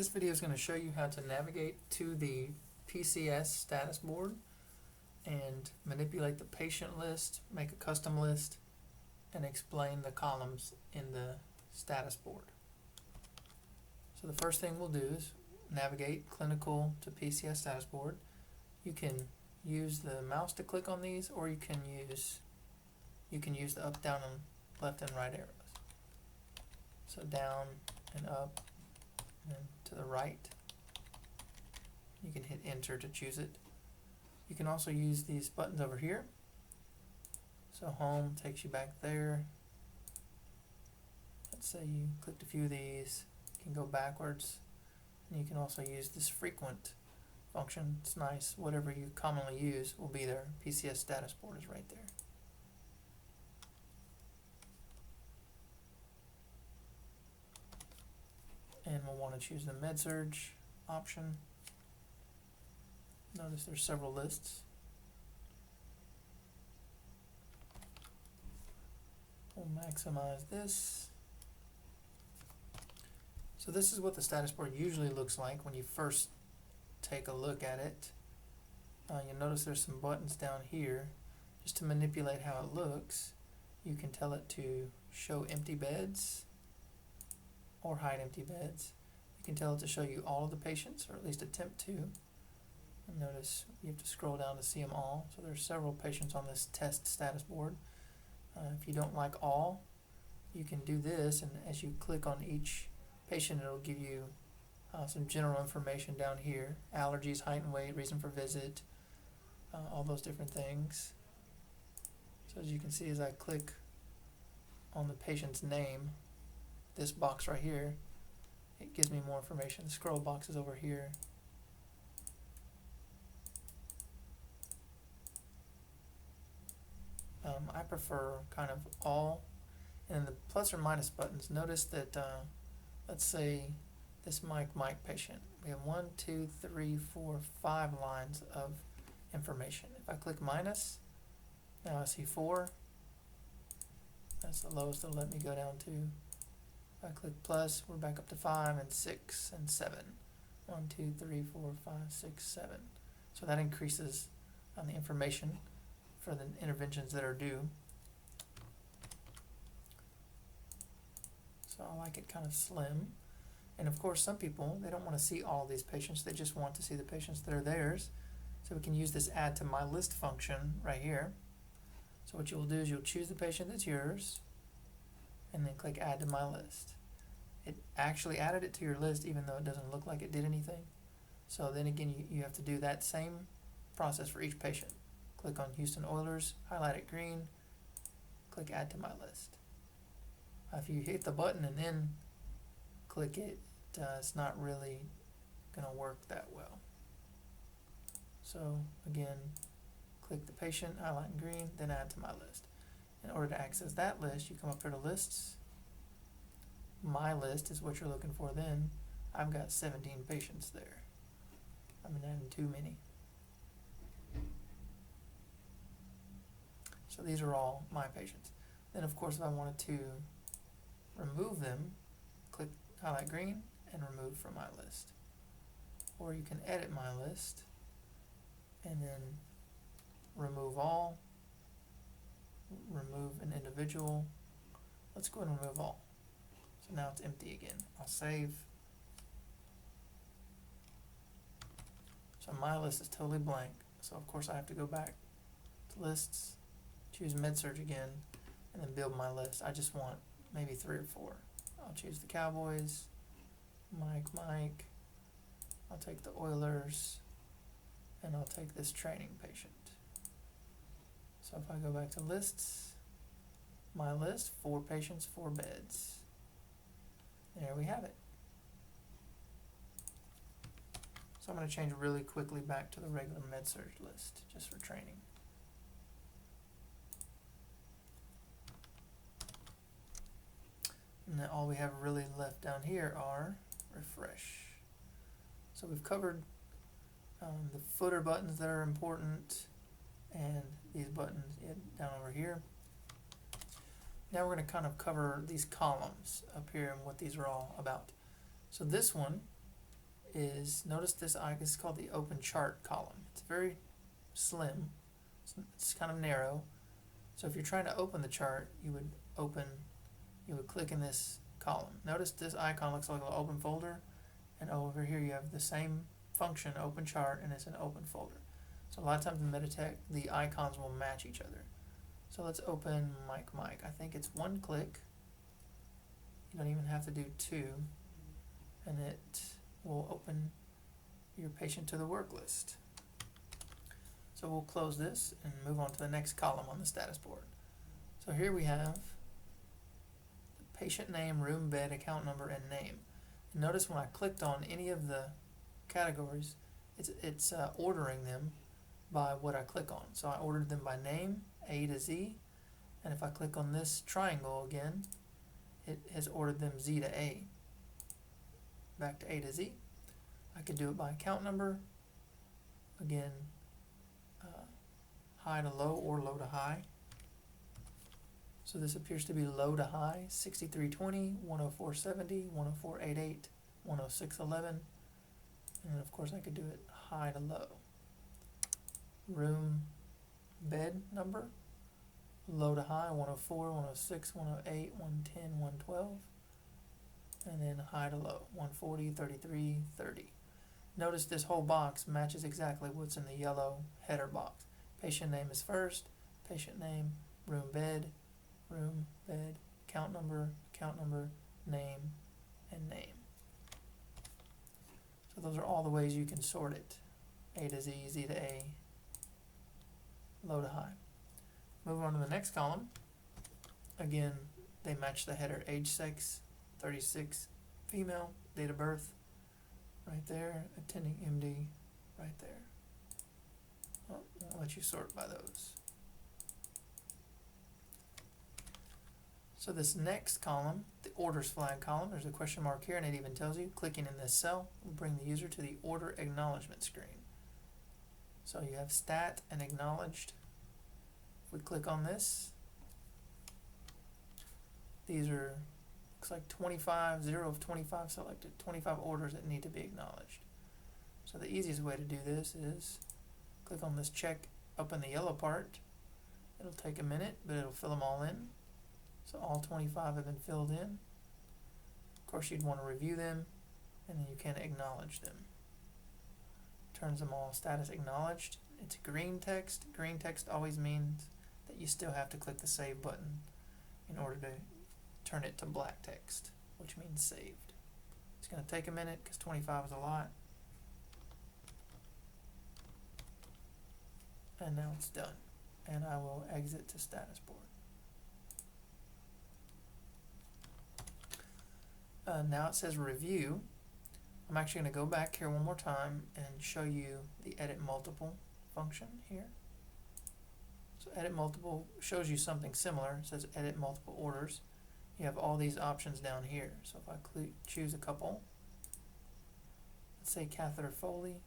This video is going to show you how to navigate to the PCS status board and manipulate the patient list, make a custom list, and explain the columns in the status board. So the first thing we'll do is navigate clinical to PCS status board. You can use the mouse to click on these, or you can use the up, down, and left and right arrows. So down and up and to the right. You can hit enter to choose it. You can also use these buttons over here. So home takes you back there. Let's say you clicked a few of these. You can go backwards. And you can also use this frequent function. It's nice. Whatever you commonly use will be there. PCS status board is right there. And we'll want to choose the med-surg option. Notice there's several lists. We'll maximize this. So this is what the status board usually looks like when you first take a look at it. You'll notice there's some buttons down here. Just to manipulate how it looks, you can tell it to show empty beds or hide empty beds. You can tell it to show you all of the patients, or at least attempt to. And notice you have to scroll down to see them all. So there's several patients on this test status board. If you don't like all, you can do this, and as you click on each patient, it'll give you some general information down here: allergies, height and weight, reason for visit, all those different things. So as you can see, as I click on the patient's name, this box right here, it gives me more information. The scroll box is over here. I prefer kind of all, and the plus or minus buttons. Notice that, let's say this Mike patient, we have 1, 2, 3, 4, 5 lines of information. If I click minus, now I see 4. That's the lowest it'll let me go down to. If I click plus, we're back up to 5 and 6 and 7. 1, 2, 3, 4, 5, 6, 7. So that increases on the information for the interventions that are due. So I like it kind of slim. And of course, some people, they don't want to see all these patients. They just want to see the patients that are theirs. So we can use this add to my list function right here. So what you'll do is you'll choose the patient that's yours and then click add to my list. It actually added it to your list even though it doesn't look like it did anything. So then again, you have to do that same process for each patient. Click on Houston Oilers, highlight it green, click add to my list. If you hit the button and then click it, it's not really going to work that well. So again, click the patient, highlight in green, then add to my list. In order to access that list, you come up here to lists. My list is what you're looking for then. I've got 17 patients there. I've been adding too many. So these are all my patients. Then of course if I wanted to remove them, click highlight green and remove from my list. Or you can edit my list and then remove all, remove an individual. Let's go ahead and remove all. So now it's empty again. I'll save. So my list is totally blank. So of course I have to go back to lists, choose med-surg again, and then build my list. I just want maybe 3 or 4. I'll choose the Cowboys, Mike, I'll take the Oilers, and I'll take this training patient. So if I go back to lists, my list, 4 patients, 4 beds. There we have it. So I'm going to change really quickly back to the regular med-surg list, just for training. And then all we have really left down here are refresh. So we've covered the footer buttons that are important and these buttons down over here. Now we're going to kind of cover these columns up here and what these are all about. So this one is, notice this icon is called the open chart column. It's very slim, it's kind of narrow. So if you're trying to open the chart, you would click in this column. Notice this icon looks like an open folder, and over here you have the same function, open chart, and it's an open folder. So a lot of times in Meditech, the icons will match each other. So let's open Mike. I think it's one click. You don't even have to do two, and it will open your patient to the work list. So we'll close this and move on to the next column on the status board. So here we have the patient name, room, bed, account number, and name. And notice when I clicked on any of the categories, it's ordering them by what I click on. So I ordered them by name, A to Z, and if I click on this triangle again, it has ordered them Z to A, back to A to Z. I could do it by account number, again, high to low or low to high. So this appears to be low to high, 6320, 10470, 10488, 10611, and of course I could do it high to low. Room, bed number, low to high, 104, 106, 108, 110, 112, and then high to low, 140, 33, 30. Notice this whole box matches exactly what's in the yellow header box. Patient name is first, patient name, room, bed, account number, name, and name. So those are all the ways you can sort it. A to Z, Z to A, low to high. Moving on to the next column. Again, they match the header, age, sex, 36, female, date of birth, right there, attending MD, right there. I'll let you sort by those. So this next column, the orders flag column, there's a question mark here, and it even tells you clicking in this cell will bring the user to the order acknowledgement screen. So you have stat and acknowledged. If we click on this, these are, looks like 25, 0 of 25 selected, 25 orders that need to be acknowledged. So the easiest way to do this is click on this check up in the yellow part. It'll take a minute, but it'll fill them all in. So all 25 have been filled in. Of course, you'd want to review them, and then you can acknowledge them. Turns them all status acknowledged. It's green text. Green text always means that you still have to click the save button in order to turn it to black text, which means saved. It's going to take a minute because 25 is a lot. And now it's done. And I will exit to status board. Now it says review. I'm actually going to go back here one more time and show you the edit multiple function here. So edit multiple shows you something similar. It says edit multiple orders. You have all these options down here. So if I choose a couple, let's say catheter Foley,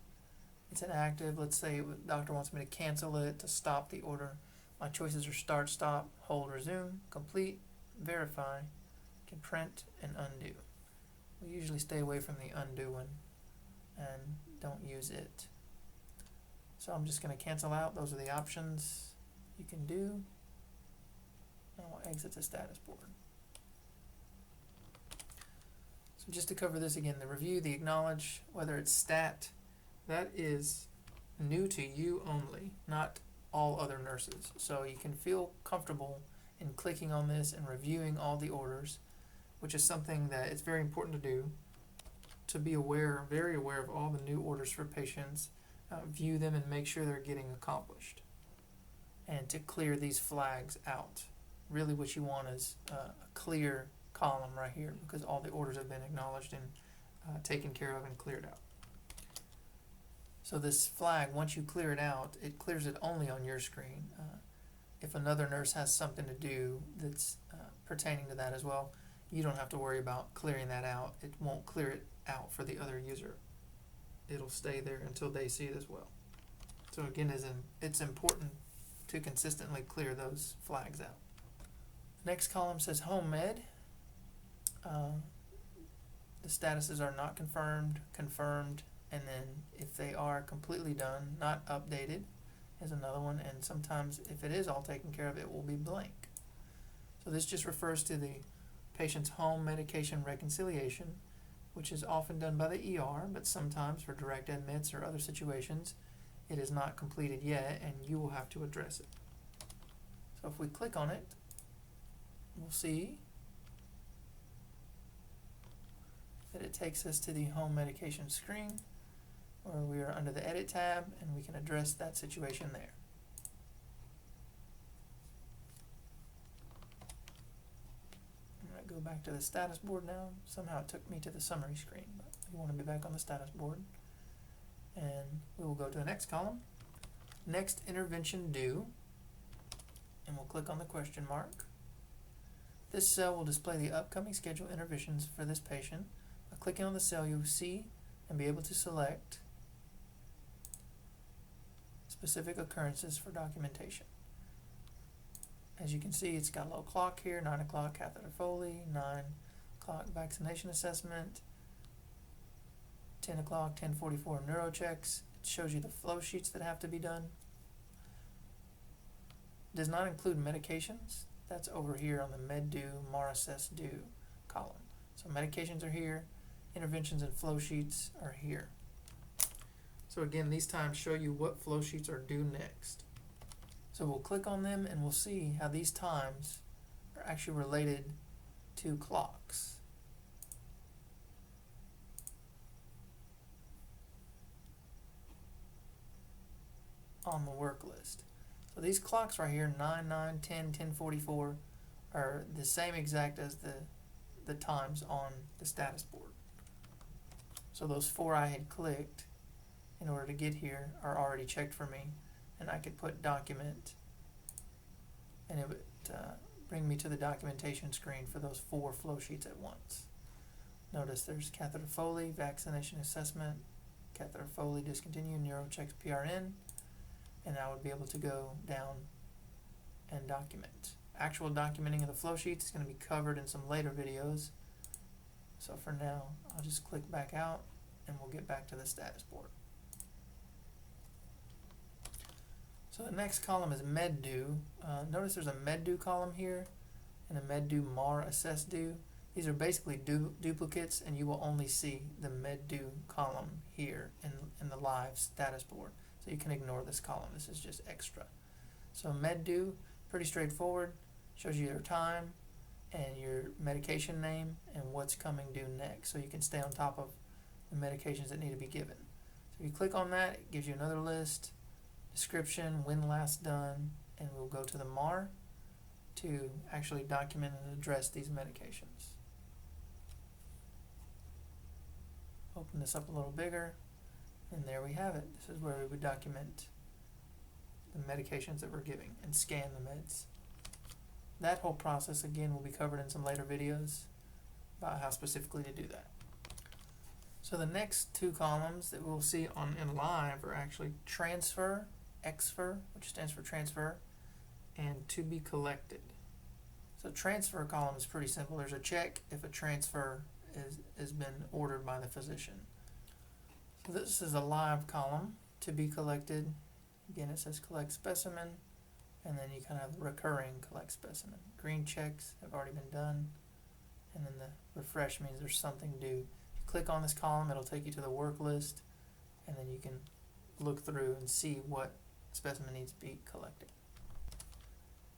it's inactive. Let's say the doctor wants me to cancel it, to stop the order. My choices are start, stop, hold, resume, complete, verify, can print, and undo. We usually stay away from the undo one and don't use it. So I'm just going to cancel out. Those are the options you can do. And I'll exit the status board. So just to cover this again, the review, the acknowledge, whether it's stat, that is new to you only, not all other nurses. So you can feel comfortable in clicking on this and reviewing all the orders, which is something that it's very important to do, to be aware, very aware of all the new orders for patients, view them and make sure they're getting accomplished, and to clear these flags out. Really what you want is a clear column right here, because all the orders have been acknowledged and taken care of and cleared out. So this flag, once you clear it out, it clears it only on your screen. If another nurse has something to do that's pertaining to that as well, you don't have to worry about clearing that out. It won't clear it out for the other user. It'll stay there until they see it as well. So again, it's important to consistently clear those flags out. Next column says home med. the statuses are not confirmed, confirmed, and then if they are completely done, not updated is another one, and sometimes if it is all taken care of, it will be blank. So this just refers to the patient's home medication reconciliation, which is often done by the ER, but sometimes for direct admits or other situations, it is not completed yet, and you will have to address it. So if we click on it, we'll see that it takes us to the home medication screen, where we are under the Edit tab, and we can address that situation there. I'm going to go back to the status board now. Somehow it took me to the summary screen, but we want to be back on the status board. And we will go to the next column, next intervention due, and we'll click on the question mark. This cell will display the upcoming scheduled interventions for this patient. By clicking on the cell, you'll see and be able to select specific occurrences for documentation. As you can see, it's got a little clock here, 9 o'clock catheter Foley, 9 o'clock vaccination assessment, 10 o'clock, 10:44 neuro checks. It shows you the flow sheets that have to be done. It does not include medications. That's over here on the med due, MAR assess due column. So medications are here, interventions and flow sheets are here. So again, these times show you what flow sheets are due next. So we'll click on them and we'll see how these times are actually related to clocks. On the work list. So these clocks right here, 9, 9, 10, 10:44, are the same exact as the times on the status board. So those 4 I had clicked in order to get here are already checked for me, and I could put document, and it would bring me to the documentation screen for those 4 flow sheets at once. Notice there's catheter Foley, vaccination assessment, catheter Foley discontinued, neuro checks PRN, and I would be able to go down and document. Actual documenting of the flow sheets is going to be covered in some later videos. So for now, I'll just click back out and we'll get back to the status board. So the next column is med due. Notice there's a med due column here and a med due MAR assess due. These are basically duplicates, and you will only see the med due column here in the live status board. So you can ignore this column. This is just extra. So med due, pretty straightforward. Shows you your time and your medication name and what's coming due next, so you can stay on top of the medications that need to be given. So if you click on that, it gives you another list, description, when last done, and we'll go to the MAR to actually document and address these medications. Open this up a little bigger, and there we have it. This is where we would document the medications that we're giving and scan the meds. That whole process, again, will be covered in some later videos about how specifically to do that. So the next 2 columns that we'll see in live are actually transfer, XFER, which stands for transfer, and to be collected. So transfer column is pretty simple. There's a check if a transfer has been ordered by the physician. So this is a live column, to be collected. Again, it says collect specimen, and then you kind of have recurring collect specimen. Green checks have already been done, and then the refresh means there's something due. If you click on this column, it'll take you to the work list, and then you can look through and see what specimen needs to be collected.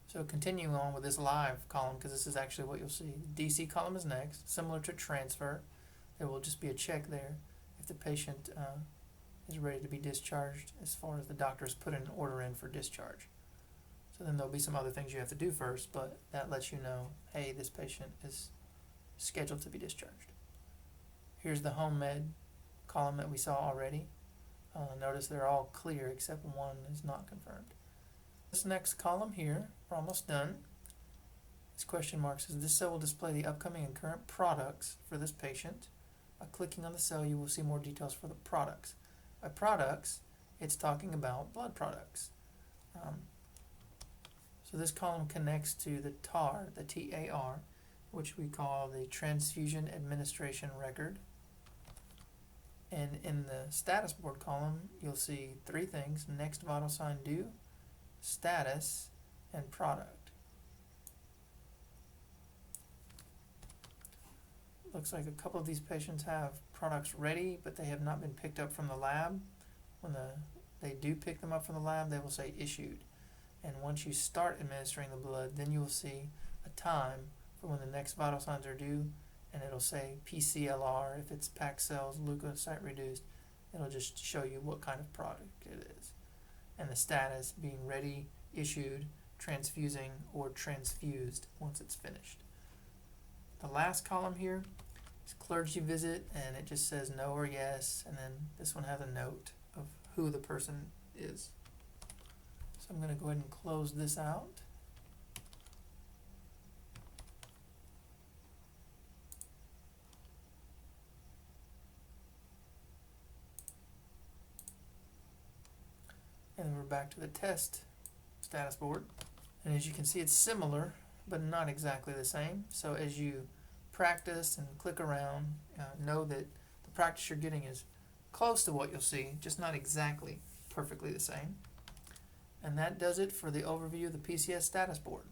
So continuing on with this live column, because this is actually what you'll see. The DC column is next, similar to transfer. There will just be a check there if the patient is ready to be discharged, as far as the doctor's put an order in for discharge. So then there'll be some other things you have to do first, but that lets you know, hey, this patient is scheduled to be discharged. Here's the home med column that we saw already. Notice they're all clear except one is not confirmed. This next column here, we're almost done. This question mark says this cell will display the upcoming and current products for this patient. By clicking on the cell, you will see more details for the products. By products, it's talking about blood products. So this column connects to the TAR, the TAR, which we call the transfusion administration record. And in the status board column, you'll see three things: next vital sign due, status, and product. Looks like a couple of these patients have products ready, but they have not been picked up from the lab. When they do pick them up from the lab, they will say issued. And once you start administering the blood, then you will see a time for when the next vital signs are due, and it'll say PCLR. If it's packed cells, leukocyte reduced, it'll just show you what kind of product it is. And the status being ready, issued, transfusing, or transfused once it's finished. The last column here is clergy visit, and it just says no or yes, and then this one has a note of who the person is. So I'm going to go ahead and close this out. And then we're back to the test status board. And as you can see, it's similar, but not exactly the same. So as you practice and click around, know that the practice you're getting is close to what you'll see, just not exactly perfectly the same. And that does it for the overview of the PCS status board.